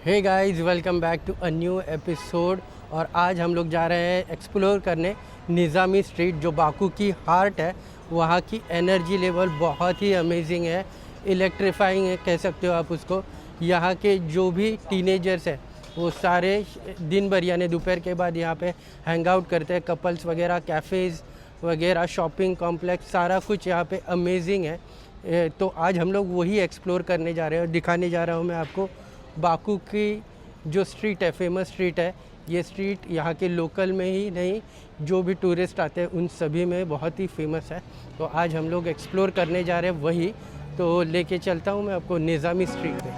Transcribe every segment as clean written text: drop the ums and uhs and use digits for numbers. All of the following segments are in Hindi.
Hey guys, welcome back to a new episode. और आज हम लोग जा रहे हैं एक्सप्लोर करने निज़ामी स्ट्रीट, जो बाकू की हार्ट है। वहाँ की एनर्जी लेवल बहुत ही अमेजिंग है, इलेक्ट्रीफाइंग है कह सकते हो आप उसको। यहाँ के जो भी टीनेजर्स हैं वो सारे दिन भर यानी दोपहर के बाद यहाँ पे हैंग आउट करते हैं। कपल्स वगैरह, कैफ़ेज़ वगैरह, शॉपिंग कॉम्प्लेक्स, सारा कुछ यहाँ पे अमेजिंग है। तो आज हम लोग वही एक्सप्लोर करने जा रहे हैं और दिखाने जा रहा हूँ मैं आपको बाकू की जो स्ट्रीट है, फेमस स्ट्रीट है। ये स्ट्रीट यहाँ के लोकल में ही नहीं, जो भी टूरिस्ट आते हैं उन सभी में बहुत ही फेमस है। तो आज हम लोग एक्सप्लोर करने जा रहे हैं वही। तो लेके चलता हूँ मैं आपको निज़ामी स्ट्रीट पे।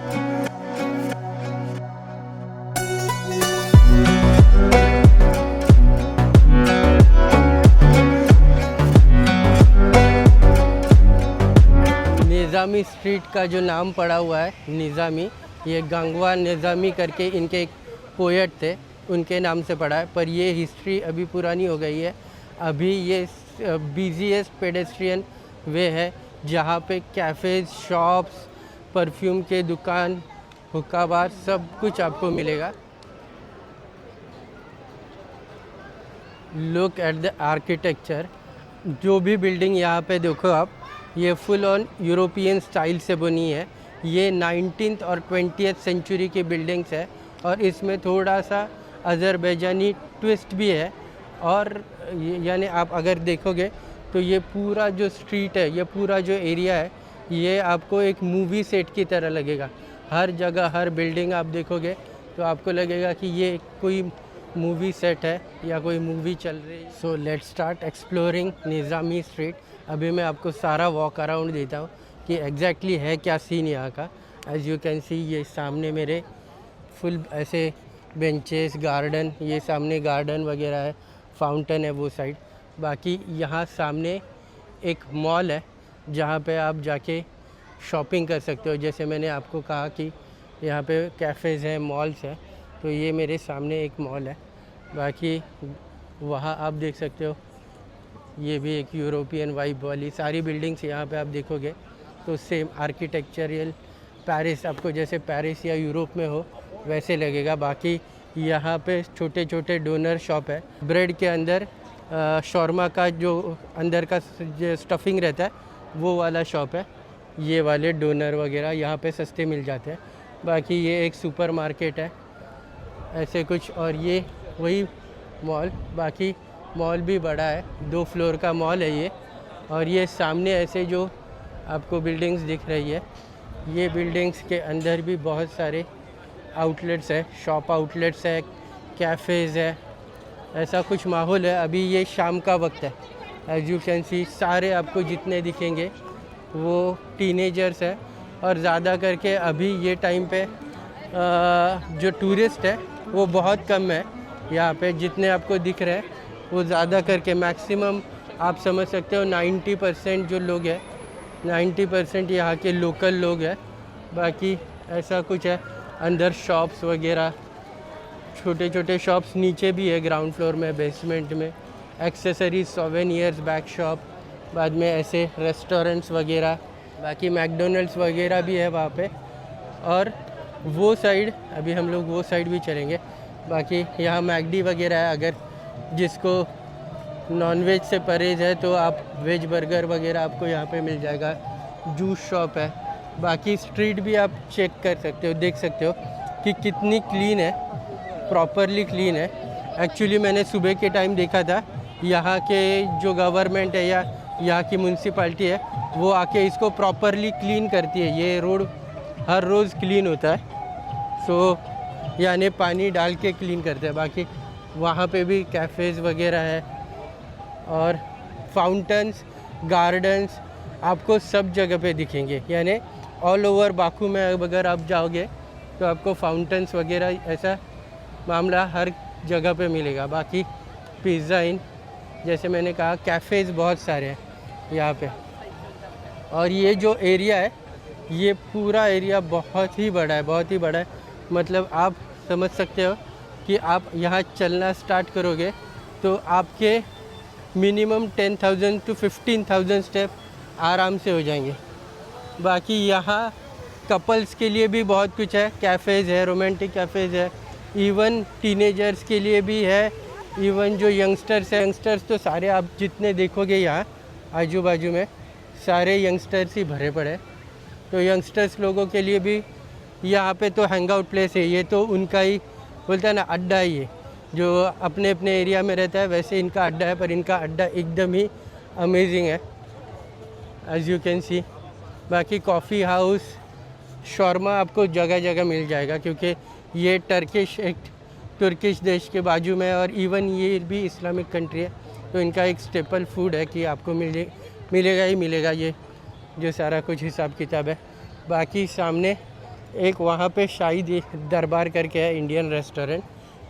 निज़ामी स्ट्रीट का जो नाम पड़ा हुआ है निज़ामी, ये गंगवा निज़ामी करके इनके एक पोएट थे, उनके नाम से पड़ा है। पर ये हिस्ट्री अभी पुरानी हो गई है। अभी ये बिजीएस्ट पेडेस्ट्रियन वे है, जहाँ पे कैफ़ेज़, शॉप्स, परफ्यूम के दुकान, हुक्का बार, सब कुछ आपको मिलेगा। Look at the architecture. जो भी बिल्डिंग यहाँ पे देखो आप, ये फुल ऑन यूरोपियन स्टाइल से बनी है। ये 19th और 20th सेंचुरी की बिल्डिंग्स है और इसमें थोड़ा सा अज़रबैजानी ट्विस्ट भी है। और यानी आप अगर देखोगे तो ये पूरा जो स्ट्रीट है, ये पूरा जो एरिया है, ये आपको एक मूवी सेट की तरह लगेगा। हर जगह, हर बिल्डिंग आप देखोगे तो आपको लगेगा कि ये कोई मूवी सेट है या कोई मूवी चल रही है। So let's start exploring Nizami street. अभी मैं आपको सारा वॉक अराउंड देता हूँ कि एग्जैक्टली है क्या सीन यहाँ का। एज़ यू कैन सी, ये सामने मेरे फुल ऐसे बेंचेस, गार्डन, ये सामने गार्डन वगैरह है, फाउंटेन है वो साइड। बाकी यहाँ सामने एक मॉल है जहाँ पे आप जाके शॉपिंग कर सकते हो। जैसे मैंने आपको कहा कि यहाँ पे कैफ़ेज़ हैं, मॉल्स हैं, तो ये मेरे सामने एक मॉल है। बाकी वहाँ आप देख सकते हो, ये भी एक यूरोपियन वाइब वाली सारी बिल्डिंग्स यहाँ पे आप देखोगे तो सेम आर्किटेक्चरल पेरिस, आपको जैसे पेरिस या यूरोप में हो वैसे लगेगा। बाकी यहाँ पे छोटे छोटे डोनर शॉप है। ब्रेड के अंदर शॉर्मा का जो अंदर का जो स्टफिंग रहता है वो वाला शॉप है। ये वाले डोनर वगैरह यहाँ पे सस्ते मिल जाते हैं। बाकी ये एक सुपर मार्केट है ऐसे कुछ, और ये वही मॉल। बाकी मॉल भी बड़ा है, 2 फ्लोर का मॉल है ये। और ये सामने ऐसे जो आपको बिल्डिंग्स दिख रही है, ये बिल्डिंग्स के अंदर भी बहुत सारे आउटलेट्स है, शॉप आउटलेट्स है, कैफ़ेज़ है, ऐसा कुछ माहौल है। अभी ये शाम का वक्त है। एज यू कैन सी, सारे आपको जितने दिखेंगे वो टीनेजर्स है। और ज़्यादा करके अभी ये टाइम पे जो टूरिस्ट है वो बहुत कम है यहाँ पे। जितने आपको दिख रहे हैं वो ज़्यादा करके मैक्सिमम आप समझ सकते हो 90% जो लोग हैं, 90% यहाँ के लोकल लोग हैं। बाकी ऐसा कुछ है। अंदर शॉप्स वगैरह, छोटे छोटे शॉप्स नीचे भी है, ग्राउंड फ्लोर में, बेसमेंट में, एक्सेसरीज, सोवेनियर्स, बैग शॉप, बाद में ऐसे रेस्टोरेंट्स वगैरह। बाकी मैकडोनल्ड्स वगैरह भी है वहाँ पे। और वो साइड, अभी हम लोग वो साइड भी चलेंगे। बाकी यहाँ मैकडी वगैरह है। अगर जिसको नॉनवेज से परहेज़ है तो आप वेज बर्गर वगैरह आपको यहाँ पे मिल जाएगा। जूस शॉप है। बाकी स्ट्रीट भी आप चेक कर सकते हो, देख सकते हो कि कितनी क्लीन है, प्रॉपरली क्लीन है। एक्चुअली मैंने सुबह के टाइम देखा था, यहाँ के जो गवर्नमेंट है या यहाँ की म्यूनसिपाल्टी है वो आके इसको प्रॉपरली क्लीन करती है। ये रोड हर रोज़ क्लीन होता है, सो यानी पानी डाल के क्लीन करते हैं। बाकी वहाँ पे भी कैफ़ेज़ वगैरह है और फाउंटेन्स, गार्डन्स आपको सब जगह पे दिखेंगे। यानी ऑल ओवर बाकू में अगर आप जाओगे तो आपको फाउंटेन्स वगैरह ऐसा मामला हर जगह पे मिलेगा। बाकी पिज़्ज़ा इन, जैसे मैंने कहा, कैफ़ेज़ बहुत सारे हैं यहाँ पे। और ये जो एरिया है, ये पूरा एरिया बहुत ही बड़ा है, बहुत ही बड़ा है। मतलब आप समझ सकते हो कि आप यहाँ चलना स्टार्ट करोगे तो आपके मिनिमम 10,000 to 15,000 स्टेप आराम से हो जाएंगे। बाकी यहाँ कपल्स के लिए भी बहुत कुछ है, कैफ़ेज़ है, रोमांटिक कैफ़ेज़ है, इवन टीनेजर्स के लिए भी है, इवन जो यंगस्टर्स हैं, यंगस्टर्स तो सारे आप जितने देखोगे यहाँ आजू बाजू में सारे यंगस्टर्स ही भरे पड़े हैं। तो यंगस्टर्स लोगों के लिए भी यहाँ पे तो हैंग आउट प्लेस है, ये तो उनका ही बोलता है ना अड्डा ही है, जो अपने अपने एरिया में रहता है वैसे इनका अड्डा है, पर इनका अड्डा एकदम ही अमेजिंग है एज यू कैन सी। बाकी कॉफ़ी हाउस, शॉर्मा आपको जगह जगह मिल जाएगा, क्योंकि ये तुर्किश देश के बाजू में, और इवन ये भी इस्लामिक कंट्री है, तो इनका एक स्टेपल फूड है कि आपको मिलेगा ही मिलेगा ये जो सारा कुछ हिसाब किताब है। बाकी सामने एक वहाँ पे शाही दरबार करके है इंडियन रेस्टोरेंट,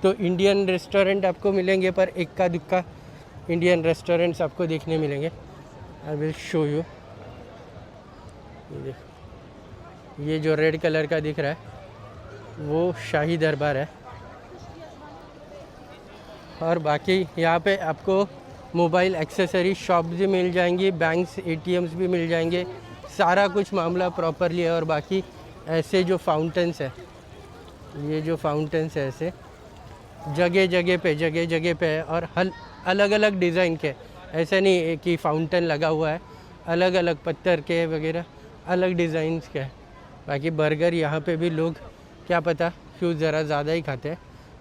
तो इंडियन रेस्टोरेंट आपको मिलेंगे, पर इक्का दुक्का इंडियन रेस्टोरेंट्स आपको देखने मिलेंगे। I will show you. ये देखो, ये जो रेड कलर का दिख रहा है वो शाही दरबार है। और बाकी यहाँ पे आपको मोबाइल एक्सेसरी शॉप भी मिल जाएंगी, बैंक्स ATMs भी मिल जाएंगे, सारा कुछ मामला प्रॉपरली है। और बाकी ऐसे जो फाउंटेन्स है, ये जो फाउंटेन्स है ऐसे जगह जगह पे है, और अलग अलग डिज़ाइन के, ऐसा नहीं है कि फाउंटेन लगा हुआ है, अलग अलग पत्थर के वगैरह अलग डिज़ाइंस के है। बाकी बर्गर यहाँ पे भी लोग क्या पता क्यों ज़रा ज़्यादा ही खाते हैं,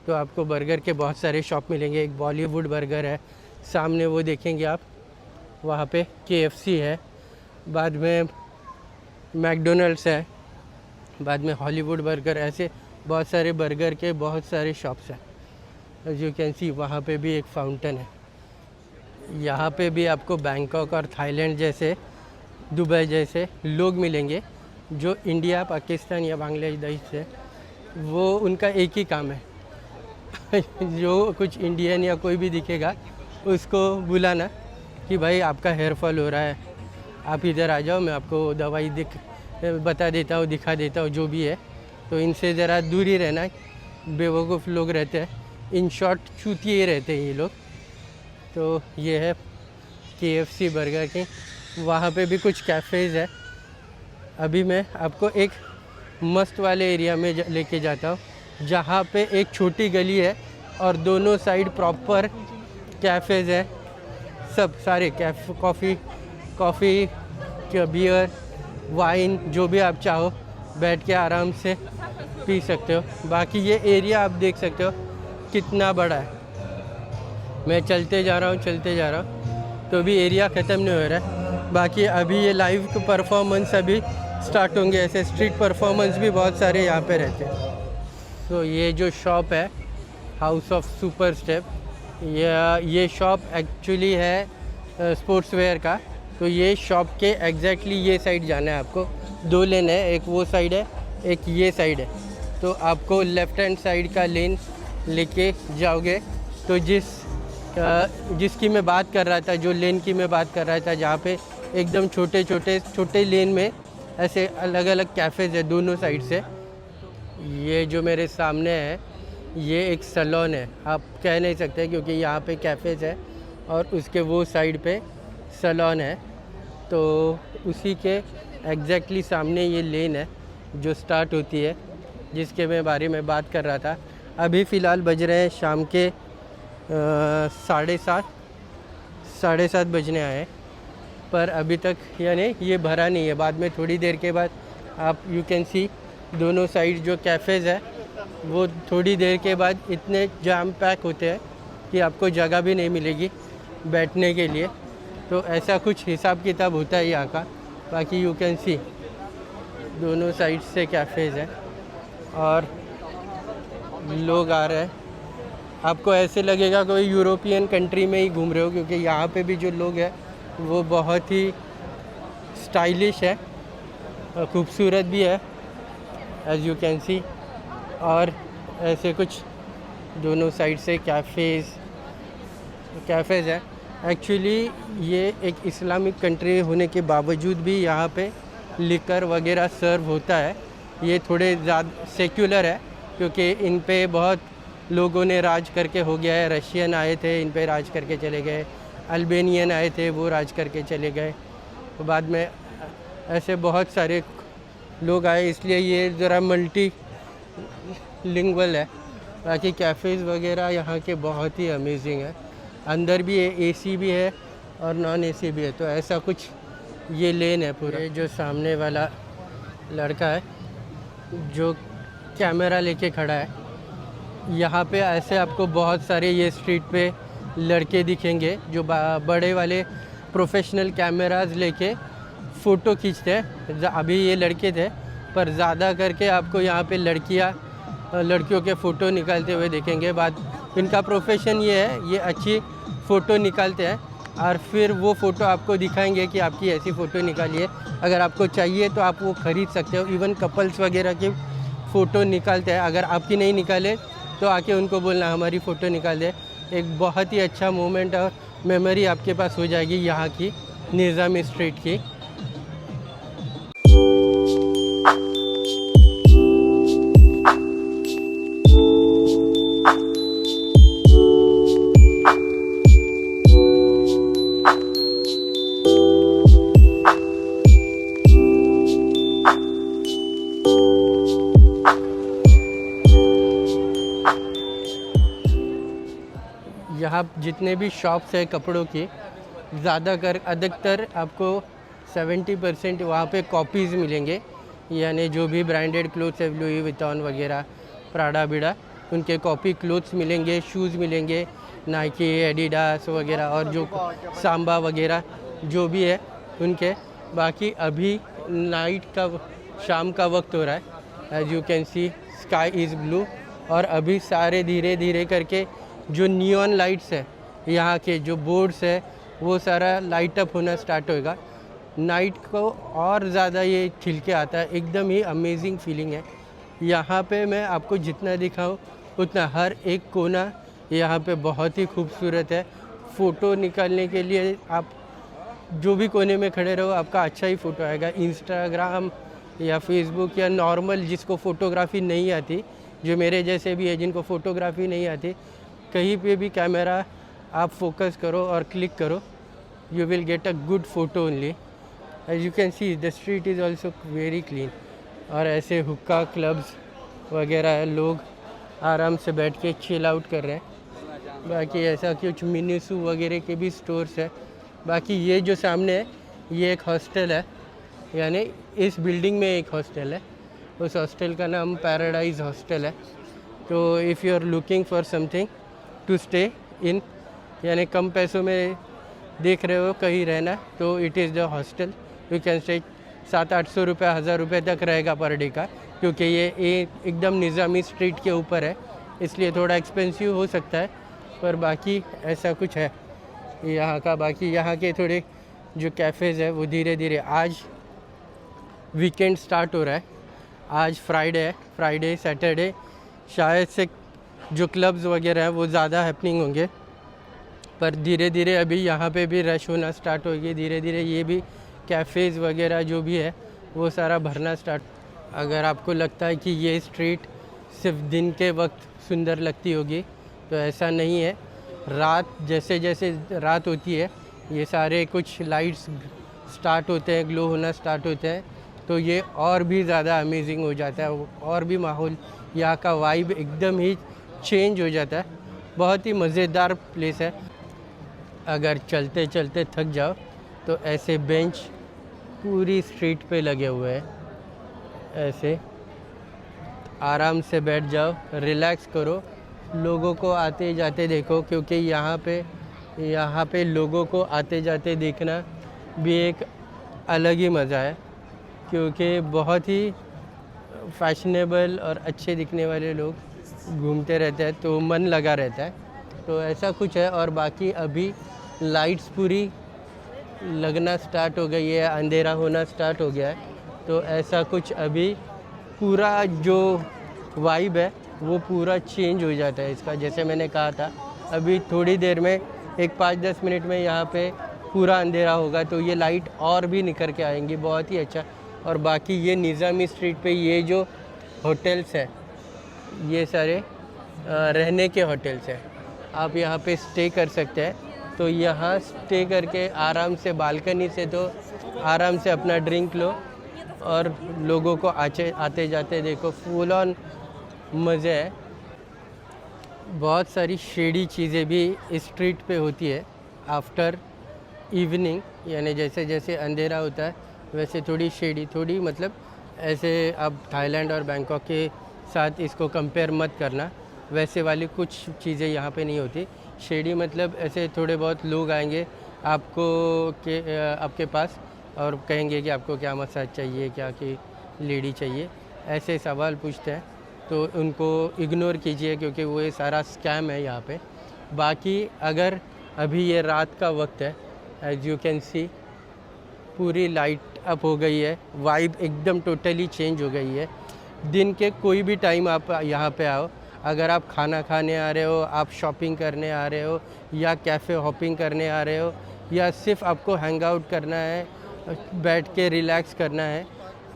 तो आपको बर्गर के बहुत सारे शॉप मिलेंगे। एक बॉलीवुड बर्गर है सामने, वो देखेंगे आप, वहाँ पे KFC है, बाद में मैकडोनल्ड्स है, बाद में हॉलीवुड बर्गर, ऐसे बहुत सारे बर्गर के बहुत सारे शॉप्स हैं। एज यू कैन सी वहाँ पे भी एक फाउंटेन है। यहाँ पे भी आपको बैंकॉक और थाईलैंड जैसे, दुबई जैसे लोग मिलेंगे जो इंडिया, पाकिस्तान या बांग्लादेश से, वो उनका एक ही काम है जो कुछ इंडियन या कोई भी दिखेगा उसको बुलाना कि भाई आपका हेयर फॉल हो रहा है, आप इधर आ जाओ, मैं आपको दवाई बता देता हूँ, दिखा देता हूँ, जो भी है। तो इनसे ज़रा दूर ही रहना, बेवकूफ़ लोग रहते हैं, इन शॉर्ट चूतिए रहते हैं ये लोग। तो ये है KFC बर्गर की। वहाँ पे भी कुछ कैफ़ेज़ है। अभी मैं आपको एक मस्त वाले एरिया में लेके जाता हूँ, जहाँ पे एक छोटी गली है और दोनों साइड प्रॉपर कैफ़ेज़ है, सब सारे कॉफ़ी बियर, वाइन, जो भी आप चाहो बैठ के आराम से पी सकते हो। बाकी ये एरिया आप देख सकते हो कितना बड़ा है। मैं चलते जा रहा हूँ तो भी एरिया ख़त्म नहीं हो रहा है। बाकी अभी ये लाइव परफॉर्मेंस अभी स्टार्ट होंगे, ऐसे स्ट्रीट परफॉर्मेंस भी बहुत सारे यहाँ पे रहते हैं। तो ये जो शॉप है हाउस ऑफ सुपर स्टेप, ये शॉप एक्चुअली है स्पोर्ट्स वेयर का। तो ये शॉप के एग्जैक्टली ये साइड जाना है आपको, 2 लेन है, एक वो साइड है, एक ये साइड है। तो आपको लेफ़्ट हैंड साइड का लेन लेके जाओगे तो जिसकी मैं बात कर रहा था, जो लेन की मैं बात कर रहा था, जहाँ पे एकदम छोटे लेन में ऐसे अलग अलग कैफ़ेज़ है दोनों साइड से। ये जो मेरे सामने है ये एक सैलून है, आप कह नहीं सकते क्योंकि यहाँ पे कैफ़ेज़ है और उसके वो साइड पे सैलून है। तो उसी के एग्जैक्टली सामने ये लेन है जो स्टार्ट होती है, जिसके मैं बारे में बात कर रहा था। अभी फ़िलहाल बज रहे हैं शाम के 7:30 बजने आए, पर अभी तक यानी ये भरा नहीं है। बाद में थोड़ी देर के बाद आप यू कैन सी दोनों साइड जो कैफ़ेज़ है वो थोड़ी देर के बाद इतने जाम पैक होते हैं कि आपको जगह भी नहीं मिलेगी बैठने के लिए। तो ऐसा कुछ हिसाब किताब होता है यहाँ का। बाकी यू कैन सी दोनों साइड से कैफ़ेज़ हैं और लोग आ रहे हैं। आपको ऐसे लगेगा कोई यूरोपियन कंट्री में ही घूम रहे हो, क्योंकि यहाँ पे भी जो लोग हैं वो बहुत ही स्टाइलिश है, खूबसूरत भी है एज यू कैन सी। और ऐसे कुछ दोनों साइड से कैफ़ेज़ है। एक्चुअली ये एक इस्लामिक कंट्री होने के बावजूद भी यहाँ पे लिकर वगैरह सर्व होता है। ये थोड़े ज़्यादा सेक्युलर है क्योंकि इन पे बहुत लोगों ने राज करके हो गया है। रशियन आए थे, इन पे राज करके चले गए, अल्बेनियन आए थे, वो राज करके चले गए। तो बाद में ऐसे बहुत सारे लोग आए, इसलिए ये ज़रा मल्टी लिंगुअल है। बाकी कैफ़ेज़ वगैरह यहाँ के बहुत ही अमेजिंग है। अंदर भी एसी भी है और नॉन एसी भी है, तो ऐसा कुछ ये लेन है पूरा। ये जो सामने वाला लड़का है जो कैमरा लेके खड़ा है, यहाँ पे ऐसे आपको बहुत सारे ये स्ट्रीट पे लड़के दिखेंगे जो बड़े वाले प्रोफेशनल कैमराज लेके फ़ोटो खींचते हैं। अभी ये लड़के थे, पर ज़्यादा करके आपको यहाँ पे लड़कियों के फ़ोटो निकालते हुए देखेंगे। बात इनका प्रोफेशन ये है, ये अच्छी फ़ोटो निकालते हैं और फिर वो फ़ोटो आपको दिखाएंगे कि आपकी ऐसी फ़ोटो निकालिए। अगर आपको चाहिए तो आप वो ख़रीद सकते हो। इवन कपल्स वगैरह की फ़ोटो निकालते हैं। अगर आपकी नहीं निकाले तो आके उनको बोलना हमारी फ़ोटो निकाल दे। एक बहुत ही अच्छा मोमेंट और मेमोरी आपके पास हो जाएगी यहाँ की निज़ामी स्ट्रीट की। यहाँ जितने भी शॉप्स है कपड़ों की, अधिकतर आपको 70% वहाँ पे कॉपीज़ मिलेंगे। यानी जो भी ब्रांडेड क्लोथ्स है, लुई विटॉन वगैरह, प्राडा बिडा, उनके कॉपी क्लोथ्स मिलेंगे, शूज़ मिलेंगे, नाइकी, एडिडास वगैरह, और जो सांबा वगैरह जो भी है उनके। बाकी अभी नाइट का, शाम का वक्त हो रहा है। As you can see sky is blue, और अभी सारे धीरे धीरे करके जो नियॉन लाइट्स है, यहाँ के जो बोर्ड्स है, वो सारा लाइट अप होना स्टार्ट होएगा। नाइट को और ज़्यादा ये खिल के आता है, एकदम ही अमेजिंग फीलिंग है। यहाँ पे मैं आपको जितना दिखाऊँ उतना, हर एक कोना यहाँ पे बहुत ही खूबसूरत है। फ़ोटो निकालने के लिए आप जो भी कोने में खड़े रहो, आपका अच्छा ही फ़ोटो आएगा। इंस्टाग्राम या फेसबुक या नॉर्मल जिसको फ़ोटोग्राफ़ी नहीं आती, जो मेरे जैसे भी है जिनको फ़ोटोग्राफ़ी नहीं आती, कहीं पे भी कैमरा आप फोकस करो और क्लिक करो, you will get a good photo only. As you can see the street is also very clean. और ऐसे हुक्का क्लब्स वगैरह है, लोग आराम से बैठ के चिल आउट कर रहे हैं। बाकी ऐसा कुछ मिनीसू वगैरह के भी स्टोर्स है। बाकी ये जो सामने है ये एक हॉस्टल है, यानी इस बिल्डिंग में एक हॉस्टल है। उस हॉस्टल का नाम पैराडाइज हॉस्टल है। तो if you are looking for something to stay in, यानी कम पैसों में देख रहे हो कहीं रहना, तो it is the hostel. You can stay 700-800 रुपये, 1000 रुपये तक रहेगा पर डे का, क्योंकि ये एकदम निज़ामी स्ट्रीट के ऊपर है, इसलिए थोड़ा एक्सपेंसिव हो सकता है। पर बाकी ऐसा कुछ है यहाँ का। बाकी यहाँ के थोड़े जो कैफ़ेज़ है वो धीरे धीरे, आज वीकेंड स्टार्ट हो रहा है, आज फ्राइडे है, फ्राइडे सैटरडे शायद से जो क्लब्स वगैरह हैं वो ज़्यादा हैपनिंग होंगे। पर धीरे धीरे अभी यहाँ पे भी रश होना स्टार्ट होगी। धीरे धीरे ये भी कैफ़ेज़ वगैरह जो भी है वो सारा भरना स्टार्ट। अगर आपको लगता है कि ये स्ट्रीट सिर्फ दिन के वक्त सुंदर लगती होगी, तो ऐसा नहीं है। रात जैसे जैसे रात होती है, ये सारे कुछ लाइट्स स्टार्ट होते हैं, ग्लो होना स्टार्ट होते हैं, तो ये और भी ज़्यादा अमेजिंग हो जाता है। और भी माहौल, यहाँ का वाइब एकदम ही चेंज हो जाता है। बहुत ही मज़ेदार प्लेस है। अगर चलते चलते थक जाओ तो ऐसे बेंच पूरी स्ट्रीट पे लगे हुए हैं, ऐसे आराम से बैठ जाओ, रिलैक्स करो, लोगों को आते जाते देखो, क्योंकि यहाँ पे लोगों को आते जाते देखना भी एक अलग ही मज़ा है, क्योंकि बहुत ही फैशनेबल और अच्छे दिखने वाले लोग घूमते रहते हैं, तो मन लगा रहता है। तो ऐसा कुछ है। और बाकी अभी लाइट्स पूरी लगना स्टार्ट हो गई है, अंधेरा होना स्टार्ट हो गया है, तो ऐसा कुछ अभी पूरा जो वाइब है वो पूरा चेंज हो जाता है इसका। जैसे मैंने कहा था, अभी थोड़ी देर में, एक 5-10 मिनट में यहाँ पे पूरा अंधेरा होगा, तो ये लाइट और भी निकल के आएंगी, बहुत ही अच्छा। और बाकी ये निज़ामी स्ट्रीट पे ये जो होटल्स है, ये सारे रहने के होटल्स हैं, आप यहाँ पे स्टे कर सकते हैं। तो यहाँ स्टे करके आराम से बालकनी से तो आराम से अपना ड्रिंक लो और लोगों को आते जाते देखो, फुल ऑन मज़े है। बहुत सारी शेडी चीज़ें भी इस स्ट्रीट पे होती है आफ्टर इवनिंग, यानी जैसे जैसे अंधेरा होता है वैसे थोड़ी शेडी, थोड़ी मतलब ऐसे अब थाईलैंड और बैंकॉक के साथ इसको कंपेयर मत करना, वैसे वाली कुछ चीज़ें यहाँ पे नहीं होती। शेडी मतलब ऐसे थोड़े बहुत लोग आएंगे आपके पास और कहेंगे कि आपको क्या मसाज चाहिए, क्या कि लेडी चाहिए, ऐसे सवाल पूछते हैं, तो उनको इग्नोर कीजिए क्योंकि वो ये सारा स्कैम है यहाँ पे। बाकी अगर अभी ये रात का वक्त है, एज यू कैन सी पूरी लाइट अप हो गई है, वाइब एकदम टोटली चेंज हो गई है। दिन के कोई भी टाइम आप यहाँ पे आओ, अगर आप खाना खाने आ रहे हो, आप शॉपिंग करने आ रहे हो, या कैफ़े हॉपिंग करने आ रहे हो, या सिर्फ आपको हैंग आउट करना है, बैठ के रिलैक्स करना है,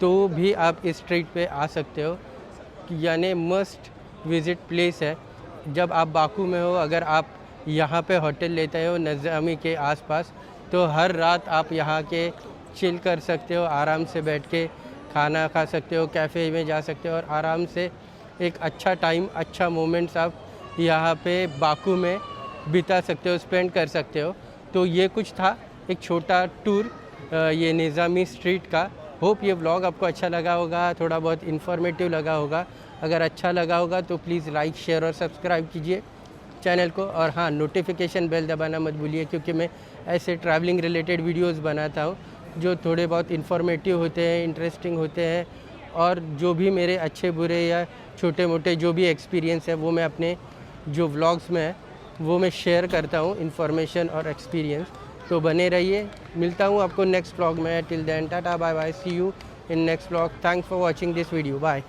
तो भी आप इस स्ट्रीट पे आ सकते हो। यानी मस्ट विज़िट प्लेस है। जब आप बाकू में हो, अगर आप यहाँ पे होटल लेते हो नज़ामी के आसपास, तो हर रात आप यहाँ के चिल कर सकते हो, आराम से बैठ के खाना खा सकते हो, कैफ़े में जा सकते हो और आराम से एक अच्छा टाइम, अच्छा मोमेंट्स आप यहाँ पे बाकू में बिता सकते हो, स्पेंड कर सकते हो। तो ये कुछ था एक छोटा टूर ये निज़ामी स्ट्रीट का। होप ये व्लॉग आपको अच्छा लगा होगा, थोड़ा बहुत इन्फॉर्मेटिव लगा होगा। अगर अच्छा लगा होगा तो प्लीज़ लाइक, शेयर और सब्सक्राइब कीजिए चैनल को। और हाँ, नोटिफिकेशन बेल दबाना मत भूलिए क्योंकि मैं ऐसे ट्रैवलिंग रिलेटेड वीडियोस बनाता हूँ जो थोड़े बहुत इन्फॉर्मेटिव होते हैं, इंटरेस्टिंग होते हैं, और जो भी मेरे अच्छे बुरे या छोटे मोटे जो भी एक्सपीरियंस है वो मैं अपने जो व्लॉग्स में है वो मैं शेयर करता हूँ, इन्फॉर्मेशन और एक्सपीरियंस। तो बने रहिए, मिलता हूँ आपको नेक्स्ट व्लॉग में। Till then tata bye bye, see you in next vlog. Thanks for watching this video, bye.